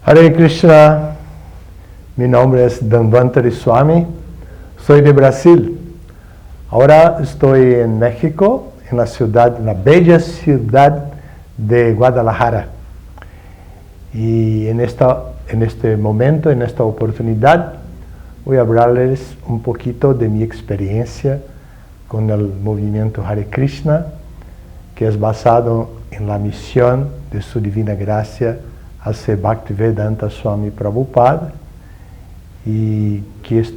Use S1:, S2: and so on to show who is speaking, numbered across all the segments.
S1: Hare Krishna, mi nombre es Dhanvantari Swami, soy de Brasil. Ahora estoy en México, en la bella ciudad de Guadalajara. Y en este momento, en esta oportunidad, voy a hablarles un poquito de mi experiencia con el movimiento Hare Krishna, que es basado en la misión de su Divina Gracia A.C. Bhaktivedanta Swami Prabhupada, y que es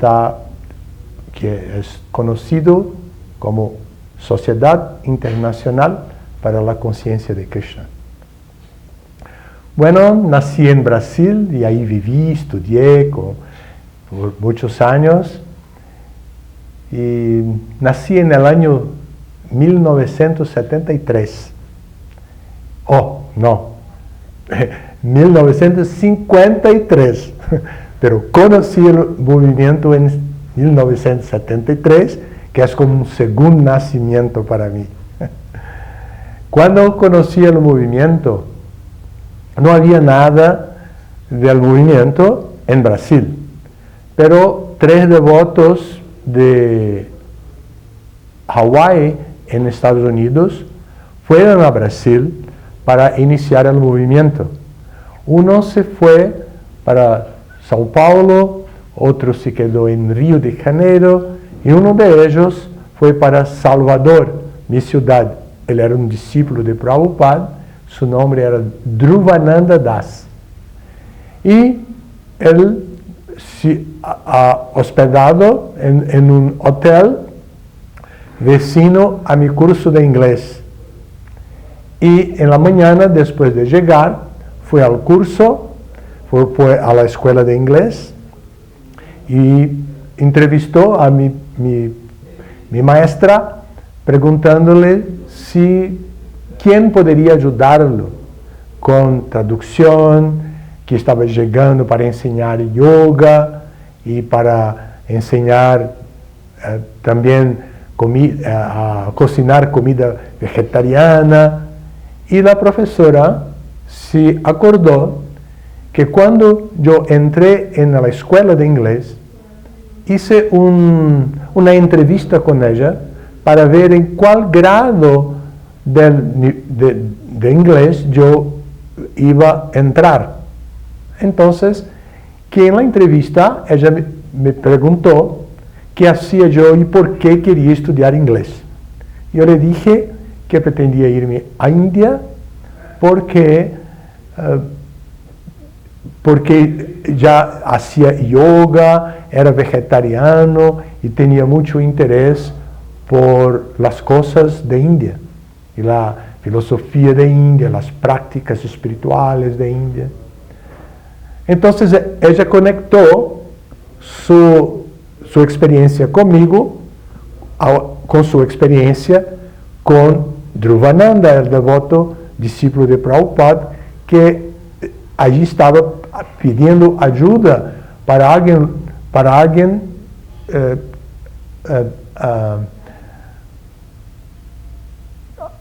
S1: conocido como Sociedad Internacional para la Conciencia de Krishna. Bueno, nací en Brasil y ahí viví, estudié por muchos años. Y nací en el año 1973. Oh, no, 1953. Pero conocí el movimiento en 1973, que es como un segundo nacimiento para mí. Cuando conocí el movimiento, no había nada del movimiento en Brasil, pero 3 devotos de Hawái en Estados Unidos fueron a Brasil para iniciar el movimiento. Uno se fue para São Paulo, otro se quedó en Río de Janeiro y uno de ellos fue para Salvador, mi ciudad. Él era un discípulo de Prabhupada, su nombre era Dhruvananda Das. Y él se ha hospedado en un hotel vecino a mi curso de inglés. Y en la mañana, después de llegar, fue al curso, fue a la escuela de inglés y entrevistó a mi maestra preguntándole quién podría ayudarlo con traducción, que estaba llegando para enseñar yoga y para enseñar también a cocinar comida vegetariana. Y la profesora se acordó que cuando yo entré en la escuela de inglés, hice una entrevista con ella para ver en cuál grado de inglés yo iba a entrar. Entonces, que en la entrevista ella me preguntó qué hacía yo y por qué quería estudiar inglés. Yo le dije que pretendía irme a India porque ya hacía yoga, era vegetariano y tenía mucho interés por las cosas de India y la filosofía de India, las prácticas espirituales de India. Entonces ella conectó su experiencia conmigo con su experiencia con Dhruvananda, el devoto discípulo de Prabhupada, que allí estaba pidiendo ayuda para alguien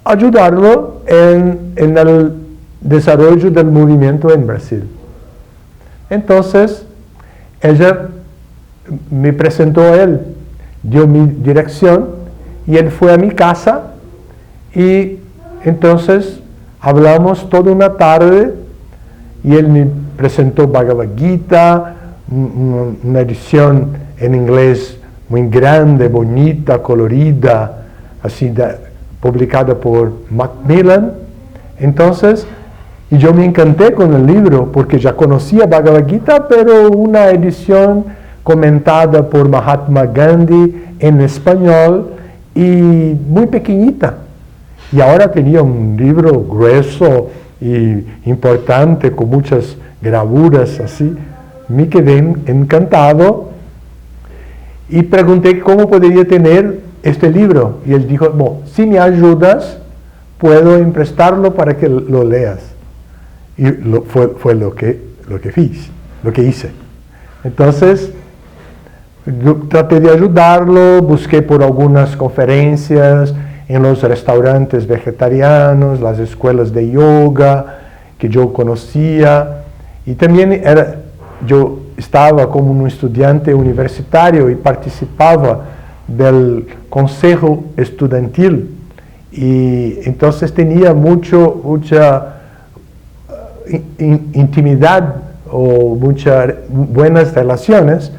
S1: ayudarlo en el desarrollo del movimiento en Brasil. Entonces, ella me presentó a él, dio mi dirección y él fue a mi casa y entonces hablamos toda una tarde y él me presentó Bhagavad Gita, una edición en inglés muy grande, bonita, colorida, así publicada por Macmillan. Entonces, y yo me encanté con el libro porque ya conocía Bhagavad Gita, pero una edición comentada por Mahatma Gandhi en español y muy pequeñita. Y ahora tenía un libro grueso y importante con muchas gravuras así. Me quedé encantado y pregunté cómo podría tener este libro. Y él dijo, bueno, si me ayudas, puedo emprestarlo para que lo leas. Y fue lo que hice. Entonces, yo traté de ayudarlo, busqué por algunas conferencias en los restaurantes vegetarianos, las escuelas de yoga que yo conocía, Y también yo estaba como un estudiante universitario y participaba del consejo estudiantil. Y entonces tenía mucha intimidad o muchas buenas relaciones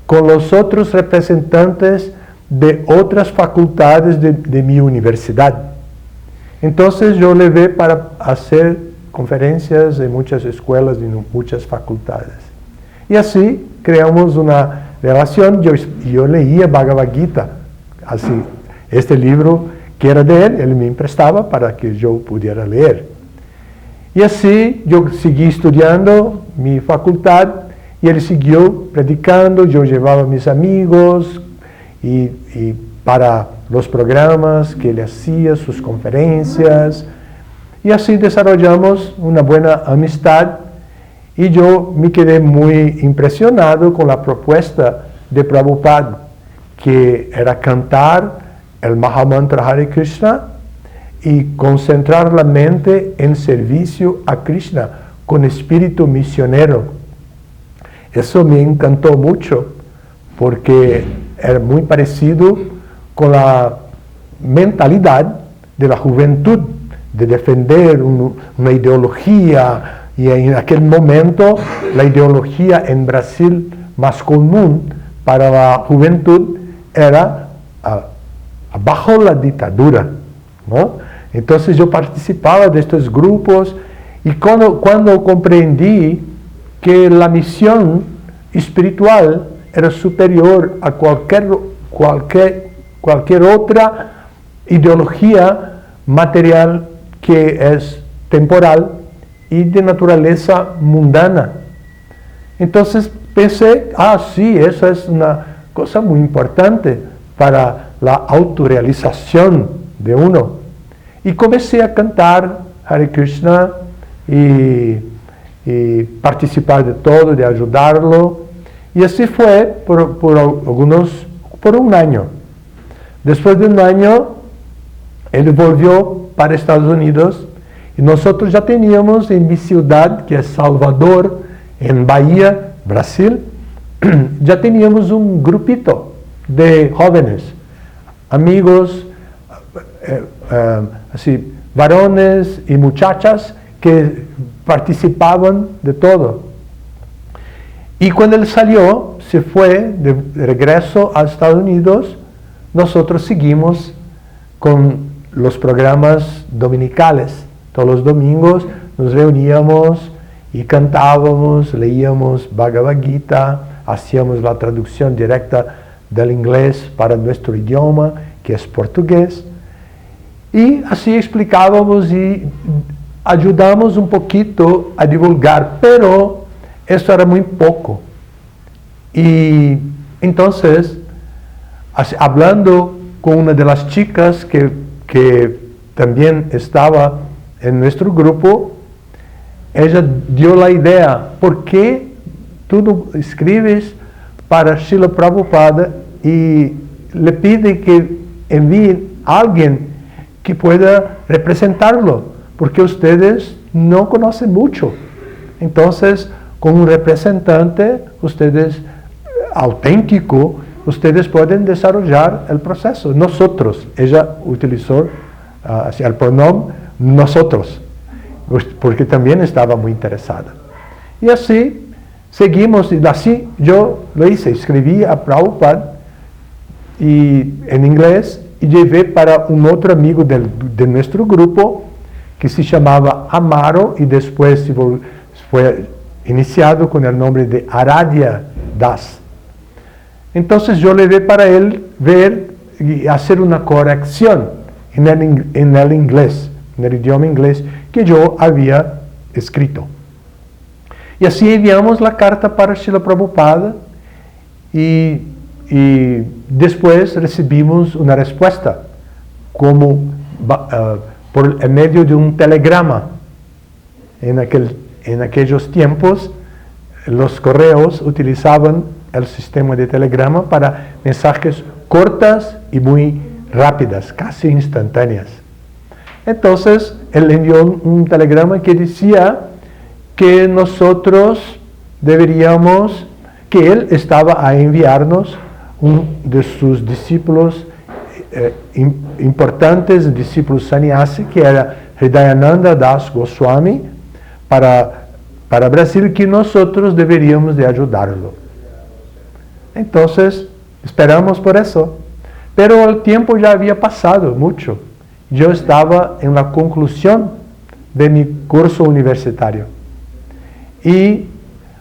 S1: con los otros representantes de otras facultades de mi universidad. Entonces yo le vi para hacer conferencias en muchas escuelas y en muchas facultades. Y así creamos una relación. Yo leía Bhagavad Gita, así, este libro que era de él me prestaba para que yo pudiera leer. Y así yo seguí estudiando mi facultad y él siguió predicando. Yo llevaba a mis amigos y para los programas que él hacía, sus conferencias. Y así desarrollamos una buena amistad y yo me quedé muy impresionado con la propuesta de Prabhupada, que era cantar el Mahamantra Hare Krishna y concentrar la mente en servicio a Krishna con espíritu misionero. Eso me encantó mucho porque era muy parecido con la mentalidad de la juventud, de defender una ideología, y en aquel momento la ideología en Brasil más común para la juventud era bajo la dictadura, ¿no? Entonces yo participaba de estos grupos y cuando comprendí que la misión espiritual era superior a cualquier otra ideología material que es temporal y de naturaleza mundana. Entonces pensé, sí, eso es una cosa muy importante para la autorrealización de uno. Y comencé a cantar Hare Krishna y participar de todo, de ayudarlo. Y así fue por un año. Después de un año, él volvió para Estados Unidos y nosotros ya teníamos en mi ciudad, que es Salvador, en Bahía, Brasil, ya teníamos un grupito de jóvenes, amigos, así, varones y muchachas que participaban de todo. Y cuando él salió, se fue de regreso a Estados Unidos, nosotros seguimos con los programas dominicales. Todos los domingos nos reuníamos y cantábamos, leíamos Bhagavad Gita, hacíamos la traducción directa del inglés para nuestro idioma, que es portugués, y así explicábamos y ayudamos un poquito a divulgar, pero eso era muy poco. Y entonces, hablando con una de las chicas que también estaba en nuestro grupo, ella dio la idea: ¿por qué tú no escribes para Srila Prabhupada y le pide que envíe a alguien que pueda representarlo? Porque ustedes no conocen mucho. Entonces, con un representante, ustedes auténtico, ustedes pueden desarrollar el proceso. Nosotros, ella utilizó el pronombre nosotros, porque también estaba muy interesada. Y así seguimos, y así yo lo hice, escribí a Prabhupada en inglés y llevé para un otro amigo de nuestro grupo que se llamaba Amaro y después fue iniciado con el nombre de Aradhya Das. Entonces yo le di para él ver y hacer una corrección en el inglés, en el idioma inglés que yo había escrito. Y así enviamos la carta para Srila Prabhupada y después recibimos una respuesta como por el medio de un telegrama. En aquellos tiempos los correos utilizaban el sistema de telegrama para mensajes cortas y muy rápidas, casi instantáneas. Entonces él envió un telegrama que decía que nosotros deberíamos, que él estaba a enviarnos un de sus discípulos importantes, discípulos sannyasi, que era Hridayananda Das Goswami, para Brasil, que nosotros deberíamos de ayudarlo. Entonces, esperamos por eso. Pero el tiempo ya había pasado mucho. Yo estaba en la conclusión de mi curso universitario. Y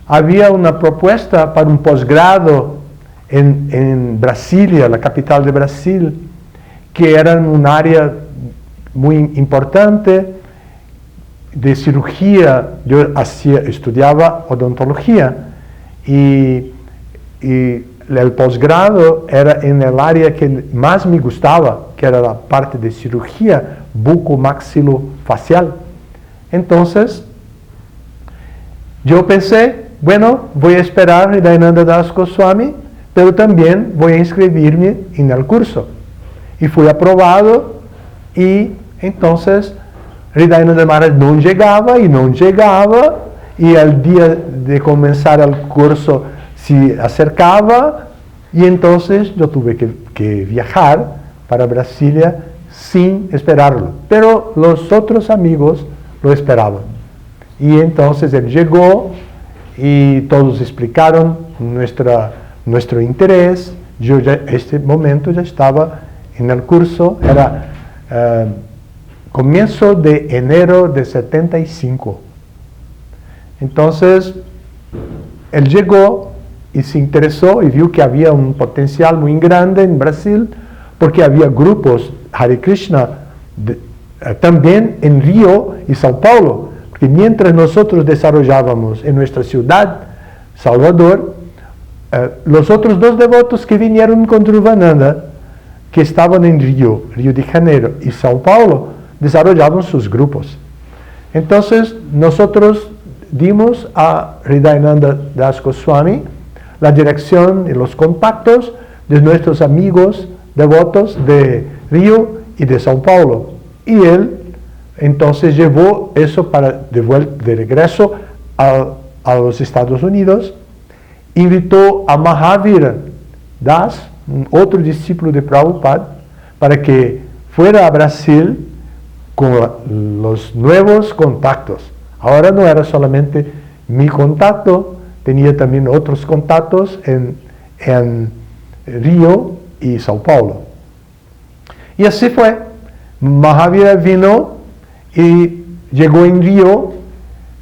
S1: había una propuesta para un posgrado en Brasilia, la capital de Brasil, que era en un área muy importante de cirugía. Yo estudiaba odontología y el posgrado era en el área que más me gustaba, que era la parte de cirugía bucomaxilofacial. Entonces, yo pensé, bueno, voy a esperar a Hridayananda Das Goswami, pero también voy a inscribirme en el curso. Y fui aprobado, y entonces Hridayananda Maharaj no llegaba, y al día de comenzar el curso se acercaba, y entonces yo tuve que viajar para Brasilia sin esperarlo. Pero los otros amigos lo esperaban. Y entonces él llegó y todos explicaron nuestro interés. Yo ya en este momento ya estaba en el curso, era comienzo de enero de 75. Entonces, él llegó y se interesó y vio que había un potencial muy grande en Brasil, porque había grupos Hare Krishna también en Río y São Paulo. Porque mientras nosotros desarrollábamos en nuestra ciudad, Salvador, los otros dos devotos que vinieron con Dhruvananda, que estaban en Río de Janeiro y São Paulo, desarrollaban sus grupos. Entonces, nosotros dimos a Hridayananda Das Goswami la dirección y los contactos de nuestros amigos devotos de Río y de São Paulo. Y él entonces llevó eso de regreso a los Estados Unidos. Invitó a Mahavira Das, otro discípulo de Prabhupada, para que fuera a Brasil con los nuevos contactos. Ahora no era solamente mi contacto, tenía también otros contactos en Río y São Paulo. Y así fue. Mahavira vino y llegó en Río,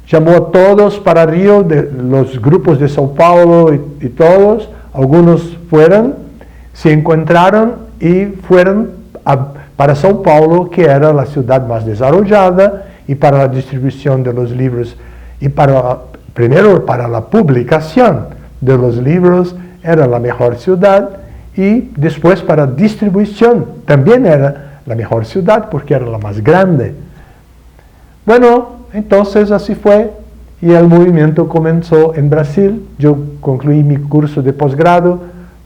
S1: llamó a todos para Río, de los grupos de São Paulo y todos. Algunos fueron, se encontraron y fueron para São Paulo, que era la ciudad más desarrollada, y para la distribución de los libros, y primero para la publicación de los libros era la mejor ciudad, y después para distribución también era la mejor ciudad porque era la más grande. Bueno, entonces así fue, y el movimiento comenzó en Brasil. Yo concluí mi curso de posgrado,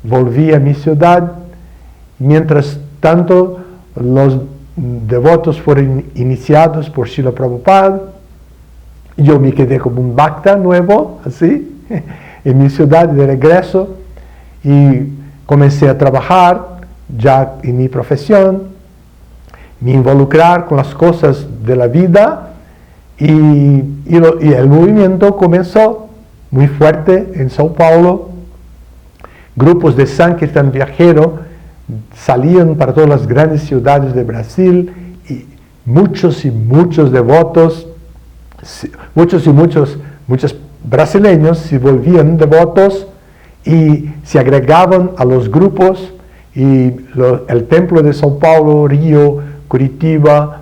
S1: volví a mi ciudad. Mientras tanto, los devotos fueron iniciados por Srila Prabhupada. Yo me quedé como un bhakta nuevo, así, en mi ciudad de regreso, y comencé a trabajar ya en mi profesión, me involucrar con las cosas de la vida, y el movimiento comenzó muy fuerte en São Paulo. Grupos de Sankirtan viajero salían para todas las grandes ciudades de Brasil, y muchos devotos, muchos brasileños se volvían devotos y se agregaban a los grupos, y el templo de São Paulo, Río, Curitiba,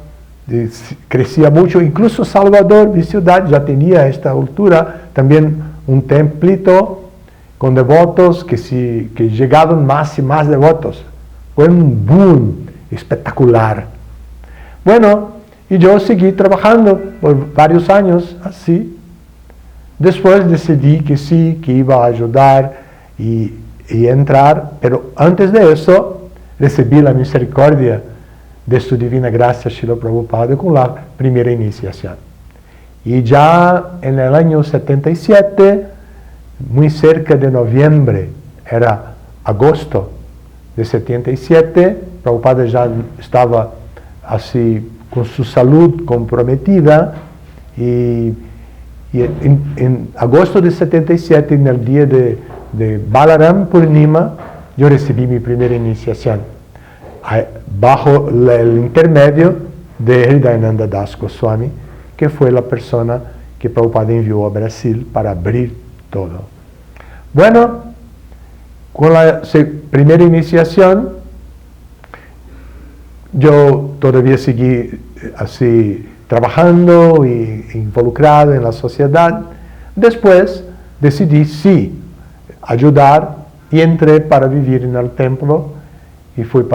S1: crecía mucho. Incluso Salvador, mi ciudad, ya tenía a esta altura también un templito con devotos que llegaban más y más devotos. Fue un boom espectacular. Bueno, y yo seguí trabajando por varios años así. Después decidí que sí, que iba a ayudar y entrar, pero antes de eso recibí la misericordia de su divina gracia Srila Prabhupada con la primera iniciación. Y ya en el año 77, muy cerca de noviembre, era agosto de 77, Prabhupada ya estaba así con su salud comprometida y en agosto de 77, en el día de Balaram Purnima, yo recibí mi primera iniciación bajo el intermedio de Hridayananda Das Goswami, que fue la persona que Prabhupada envió a Brasil para abrir todo. Bueno, con la primera iniciación, yo todavía seguí así trabajando e involucrado en la sociedad. Después decidí sí ayudar y entré para vivir en el templo y fui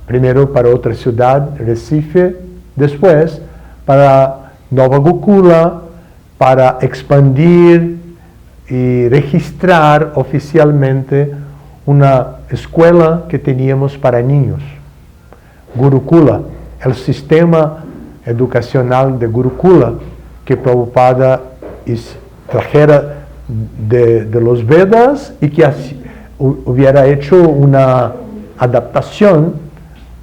S1: primero para otra ciudad, Recife, después para Nova Gokula, para expandir y registrar oficialmente una escuela que teníamos para niños, Gurukula, el sistema educacional de Gurukula que Prabhupada trajera de los Vedas y que hubiera hecho una adaptación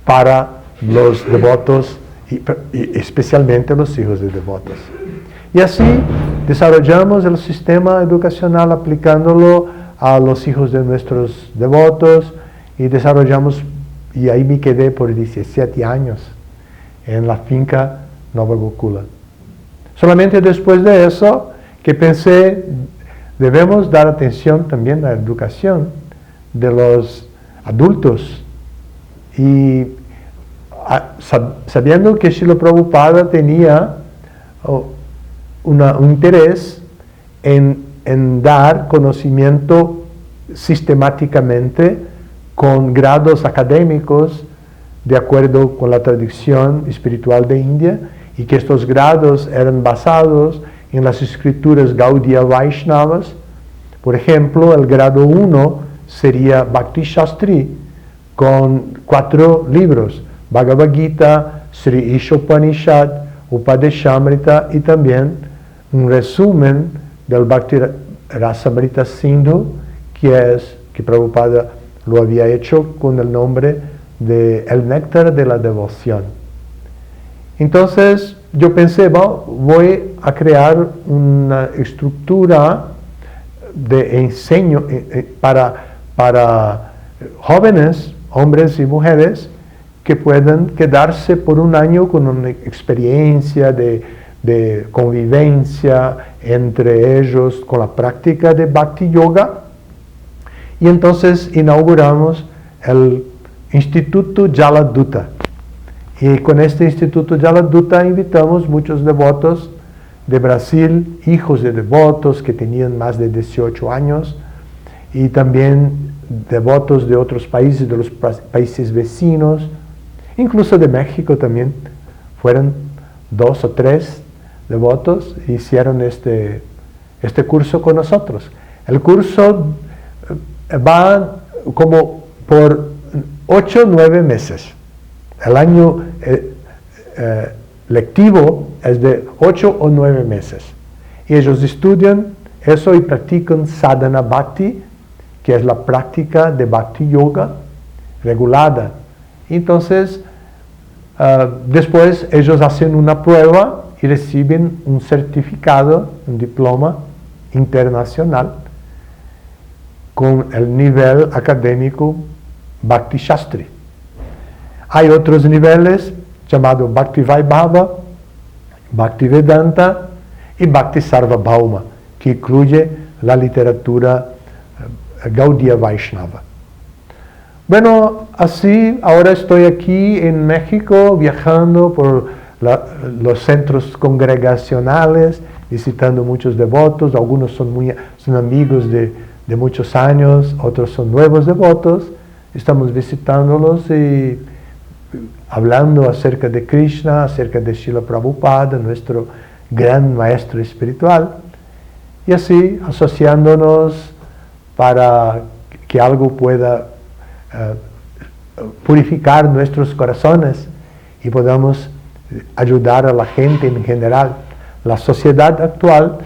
S1: para los devotos y especialmente los hijos de devotos. Y así desarrollamos el sistema educacional aplicándolo a los hijos de nuestros devotos y desarrollamos, y ahí me quedé por 17 años en la finca Nova Gokula. Solamente después de eso que pensé, debemos dar atención también a la educación de los adultos. Y sabiendo que Srila Prabhupada tenía un interés en dar conocimiento sistemáticamente con grados académicos de acuerdo con la tradición espiritual de India, y que estos grados eran basados en las escrituras Gaudiya Vaishnavas. Por ejemplo, el grado 1 sería Bhakti Shastri, con 4 libros: Bhagavad Gita, Sri Ishopanishad, Upadeshamrita y también un resumen del Bhakti Rasamrita Sindhu, que Prabhupada lo había hecho con el nombre de El Néctar de la Devoción. Entonces yo pensé, voy a crear una estructura de enseño para jóvenes, hombres y mujeres, que puedan quedarse por un año con una experiencia de convivencia entre ellos con la práctica de Bhakti Yoga. Y entonces inauguramos el Instituto Jaladuta. Y con este Instituto Jaladuta invitamos muchos devotos de Brasil, hijos de devotos que tenían más de 18 años, y también devotos de otros países, de los países vecinos, incluso de México también. Fueron 2 o 3 devotos e hicieron este curso con nosotros. El curso va como por 8 o 9 meses. El año lectivo es de 8 o 9 meses. Y ellos estudian eso y practican sadhana bhakti, que es la práctica de Bhakti Yoga regulada. Entonces, después ellos hacen una prueba y reciben un certificado, un diploma internacional con el nivel académico Bhakti Shastri. Hay otros niveles llamados Bhakti Vaibhava, Bhakti Vedanta y Bhakti Sarvabhauma, que incluye la literatura Gaudiya Vaishnava. Bueno, así ahora estoy aquí en México viajando por los centros congregacionales, visitando muchos devotos. Algunos son amigos de muchos años, otros son nuevos devotos. Estamos visitándolos y hablando acerca de Krishna, acerca de Srila Prabhupada, nuestro gran maestro espiritual, y así asociándonos para que algo pueda purificar nuestros corazones y podamos ayudar a la gente en general. La sociedad actual